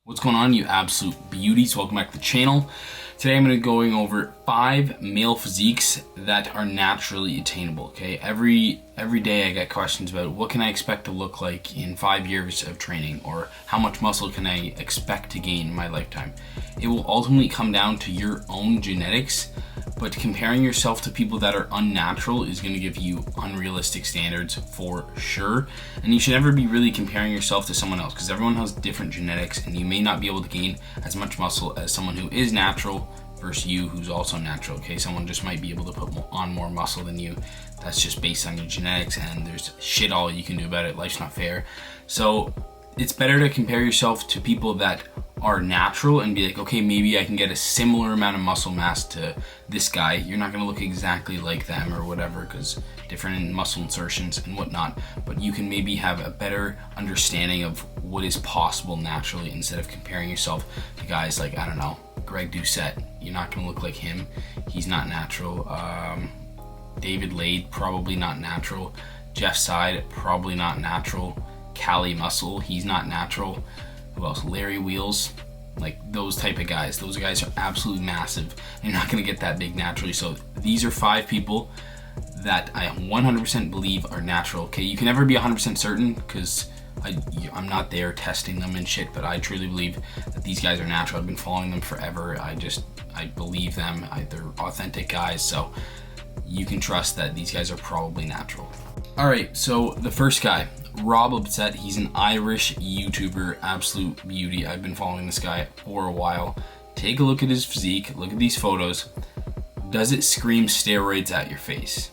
What's going on, you absolute beauties? Welcome back to the channel. Today I'm going to be going over 5 male physiques that are naturally attainable. Okay, every day I get questions about what can I expect to look like in 5 years of training, or how much muscle can I expect to gain in my lifetime. It will ultimately come down to your own genetics, but comparing yourself to people that are unnatural is going to give you unrealistic standards for sure. And you should never be really comparing yourself to someone else, because everyone has different genetics and you may not be able to gain as much muscle as someone who is natural versus you who's also natural. Okay, someone just might be able to put on more muscle than you. That's just based on your genetics, and there's shit all you can do about it. Life's not fair. So it's better to compare yourself to people that are natural and be like, okay, maybe I can get a similar amount of muscle mass to this guy. You're not going to look exactly like them or whatever, because different muscle insertions and whatnot, but you can maybe have a better understanding of what is possible naturally, instead of comparing yourself to guys like, I don't know, Greg Doucette. You're not going to look like him. He's not natural. David Lade, probably not natural. Jeff Side, probably not natural. Cali Muscle, he's not natural. Who else? Larry Wheels, like those type of guys. Those guys are absolutely massive. You're not going to get that big naturally. So these are 5 people that I 100% believe are natural. Okay, you can never be 100% certain, because I'm not there testing them and shit, but I truly believe that these guys are natural. I've been following them forever. I believe them. They're authentic guys, so you can trust that these guys are probably natural. All right, so the first guy, Rob Upset. He's an Irish YouTuber, absolute beauty. I've been following this guy for a while. Take a look at his physique, look at these photos. Does it scream steroids at your face?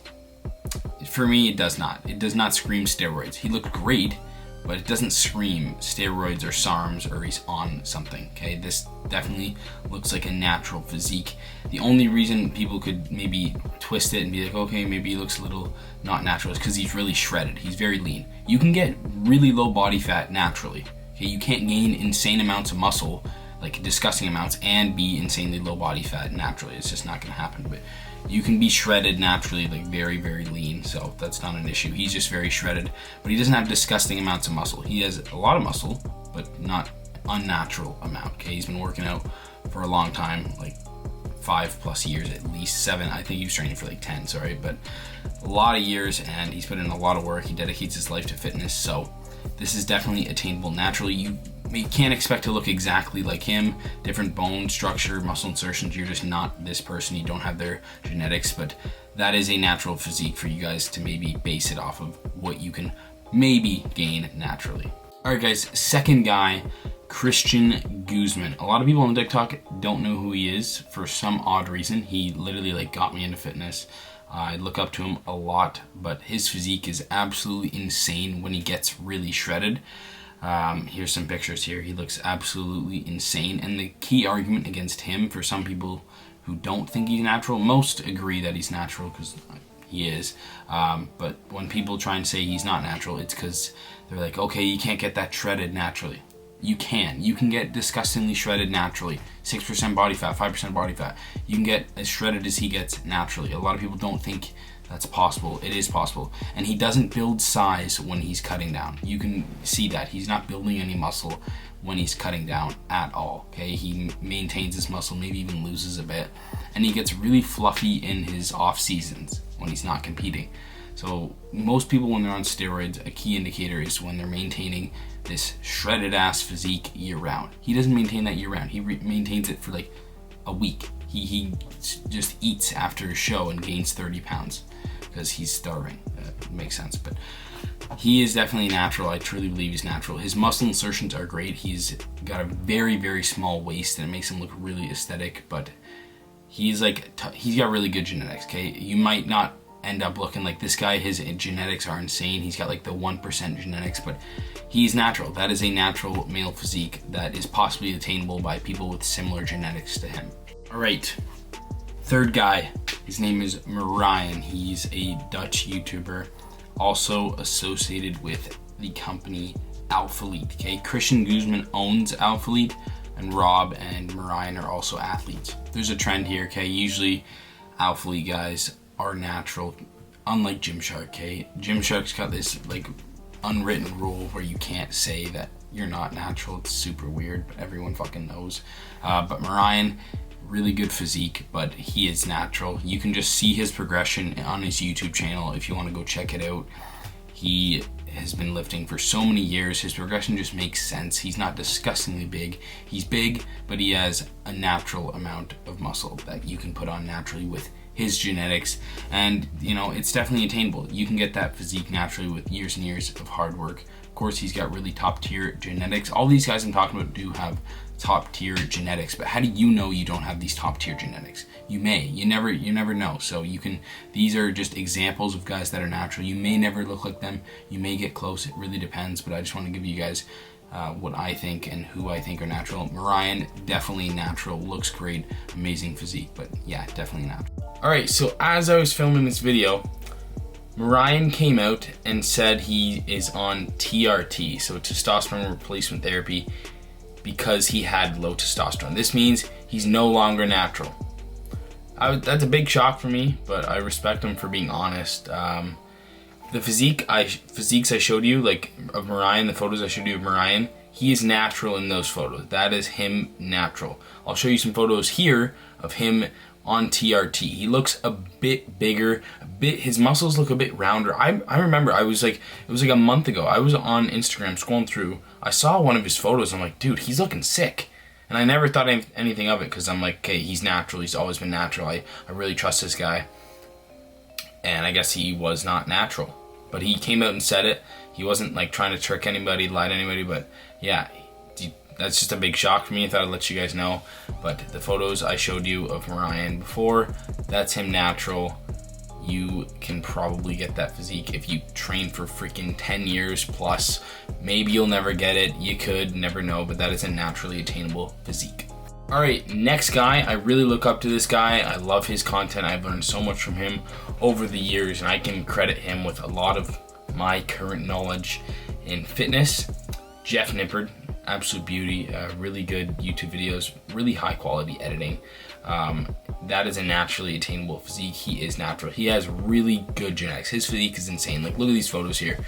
For me, it does not. It does not scream steroids. He looked great, but it doesn't scream steroids or SARMs or he's on something. Okay, this definitely looks like a natural physique. The only reason people could maybe twist it and be like, okay, maybe he looks a little not natural, is because he's really shredded. He's very lean. You can get really low body fat naturally. Okay, you can't gain insane amounts of muscle, like disgusting amounts, and be insanely low body fat naturally. It's just not going to happen. But you can be shredded naturally, like very, very lean, so that's not an issue. He's just very shredded, but he doesn't have disgusting amounts of muscle. He has a lot of muscle, but not unnatural amount. Okay, he's been working out for a long time, like 5+ years, at least 7. I think he was training for like 10, sorry, but a lot of years, and he's put in a lot of work. He dedicates his life to fitness, so this is definitely attainable naturally. You can't expect to look exactly like him. Different bone structure, muscle insertions. You're just not this person. You don't have their genetics, but that is a natural physique for you guys to maybe base it off of what you can maybe gain naturally. All right, guys, second guy, Christian Guzman. A lot of people on TikTok don't know who he is for some odd reason. He literally like got me into fitness. I look up to him a lot, but his physique is absolutely insane when he gets really shredded. Here's some pictures here. He looks absolutely insane. And the key argument against him, for some people who don't think he's natural, most agree that he's natural because he is. But when people try and say he's not natural, it's because they're like, okay, you can't get that shredded naturally. You can. You can get disgustingly shredded naturally. 6% body fat, 5% body fat. You can get as shredded as he gets naturally. A lot of people don't think that's possible. It is possible. And he doesn't build size when he's cutting down. You can see that. He's not building any muscle when he's cutting down at all. Okay, he maintains his muscle, maybe even loses a bit. And he gets really fluffy in his off seasons when he's not competing. So most people, when they're on steroids, a key indicator is when they're maintaining this shredded ass physique year round. He doesn't maintain that year round. He maintains it for like a week. He just eats after a show and gains 30 pounds because he's starving. That makes sense, but he is definitely natural. I truly believe he's natural. His muscle insertions are great. He's got a very, very small waist and it makes him look really aesthetic, but he's like, he's got really good genetics, okay? You might not end up looking like this guy. His genetics are insane. He's got like the 1% genetics, but he's natural. That is a natural male physique that is possibly attainable by people with similar genetics to him. All right, third guy, his name is Marian. He's a Dutch YouTuber, also associated with the company Alphalete. Okay, Christian Guzman owns Alphalete, and Rob and Marian are also athletes. There's a trend here. Okay, usually Alphalete guys are natural, unlike Gymshark. Okay, Gymshark's got this like unwritten rule where you can't say that you're not natural. It's super weird, but everyone fucking knows. But Mariah, really good physique, but he is natural. You can just see his progression on his YouTube channel if you want to go check it out. He has been lifting for so many years. His progression just makes sense. He's not disgustingly big. He's big, but he has a natural amount of muscle that you can put on naturally with his genetics. And you know, it's definitely attainable. You can get that physique naturally with years and years of hard work. Of course, he's got really top tier genetics. All these guys I'm talking about do have top tier genetics, but how do you know you don't have these top tier genetics? You may, you never know. So you can, these are just examples of guys that are natural. You may never look like them, you may get close, it really depends, but I just want to give you guys what I think and who I think are natural. Mariah, definitely natural, looks great, amazing physique, but yeah, definitely natural. Alright, so as I was filming this video, Mariah came out and said he is on TRT, so testosterone replacement therapy, because he had low testosterone. This means he's no longer natural. That's a big shock for me, but I respect him for being honest. The physiques I showed you, like of Mariah, the photos I showed you of Mariah, he is natural in those photos. That is him natural. I'll show you some photos here of him on TRT. He looks a bit bigger, his muscles look a bit rounder. I remember it was like a month ago, I was on Instagram scrolling through, I saw one of his photos, I'm like, dude, he's looking sick. And I never thought anything of it, because I'm like, okay, he's natural, he's always been natural, I really trust this guy. And I guess he was not natural. But he came out and said it. He wasn't like trying to trick anybody, lie to anybody, but yeah, that's just a big shock for me. I thought I'd let you guys know. But the photos I showed you of Mariah before, that's him natural. You can probably get that physique if you train for freaking 10 years plus. Maybe you'll never get it. You could, never know, but that is a naturally attainable physique. Alright, next guy. I really look up to this guy. I love his content. I've learned so much from him over the years, and I can credit him with a lot of my current knowledge in fitness. Jeff Nippard, absolute beauty, really good YouTube videos, really high quality editing. That is a naturally attainable physique. He is natural. He has really good genetics. His physique is insane. Like, look at these photos here.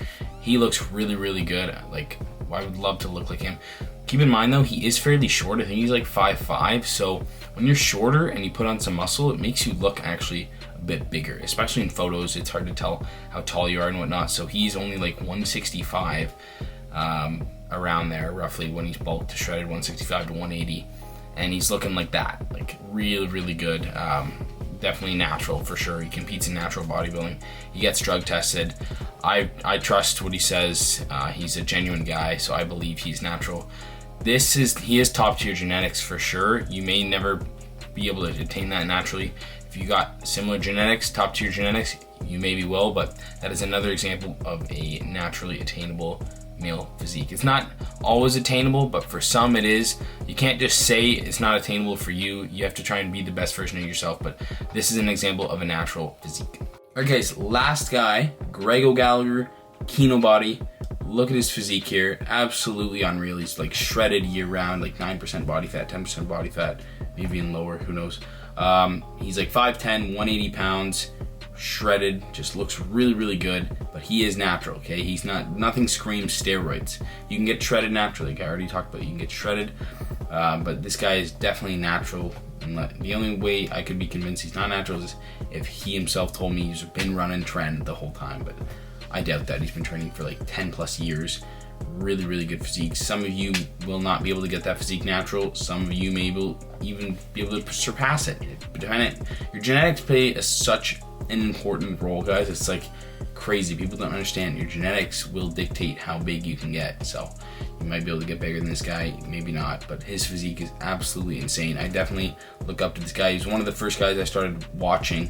He looks really, really good. Like, I would love to look like him. Keep in mind though, he is fairly short. I think he's like 5'5", so when you're shorter and you put on some muscle, it makes you look actually a bit bigger, especially in photos. It's hard to tell how tall you are and whatnot. So he's only like 165, around there roughly, when he's bulked to shredded, 165 to 180, and he's looking like that, like really, really good. Definitely natural for sure. He competes in natural bodybuilding. He gets drug tested. I trust what he says. He's a genuine guy, so I believe he's natural. He is top tier genetics for sure. You may never be able to attain that naturally. If you got similar genetics, top tier genetics, you maybe will, but that is another example of a naturally attainable male physique. It's not always attainable, but for some it is. You can't just say it's not attainable for you. You have to try and be the best version of yourself, but this is an example of a natural physique. Okay, so last guy, Gallagher, Kino body. Look at his physique here, absolutely unreal. He's like shredded year round, like 9% body fat, 10% body fat, maybe even lower, who knows. He's like 5'10", 180 pounds, shredded, just looks really, really good, but he is natural, okay? He's nothing screams steroids. You can get shredded naturally, like I already talked about, you can get shredded, but this guy is definitely natural. And the only way I could be convinced he's not natural is if he himself told me he's been running trend the whole time, but I doubt that. He's been training for like 10 plus years. Really, really good physique. Some of you will not be able to get that physique natural. Some of you may even be able to surpass it. Your genetics play such an important role, guys. It's like crazy. People don't understand. Your genetics will dictate how big you can get. So you might be able to get bigger than this guy, maybe not, but his physique is absolutely insane. I definitely look up to this guy. He's one of the first guys I started watching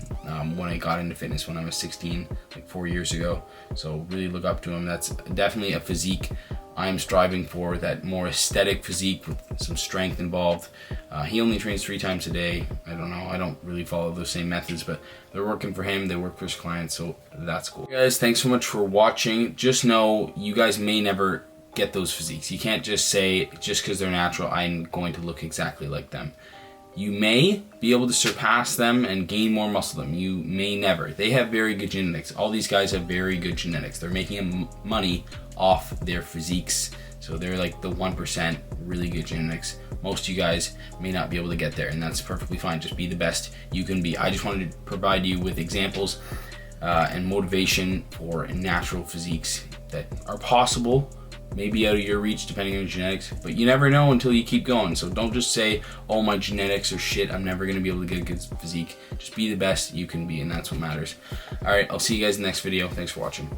when I got into fitness when I was 16, like 4 years ago. So really look up to him. That's definitely a physique I'm striving for, that more aesthetic physique with some strength involved. He only trains 3 times a day. I don't know, I don't really follow those same methods, but they're working for him, they work for his clients, so that's cool. Guys, thanks so much for watching. Just know you guys may never get those physiques. You can't just say, just because they're natural, I'm going to look exactly like them. You may be able to surpass them and gain more muscle than them. You may never. They have very good genetics. All these guys have very good genetics. They're making money off their physiques. So they're like the 1% really good genetics. Most of you guys may not be able to get there, and that's perfectly fine. Just be the best you can be. I just wanted to provide you with examples and motivation for natural physiques that are possible, maybe out of your reach depending on your genetics, but you never know until you keep going. So don't just say, oh, my genetics are shit, I'm never gonna be able to get a good physique. Just be the best you can be, and that's what matters. All right, I'll see you guys in the next video. Thanks for watching.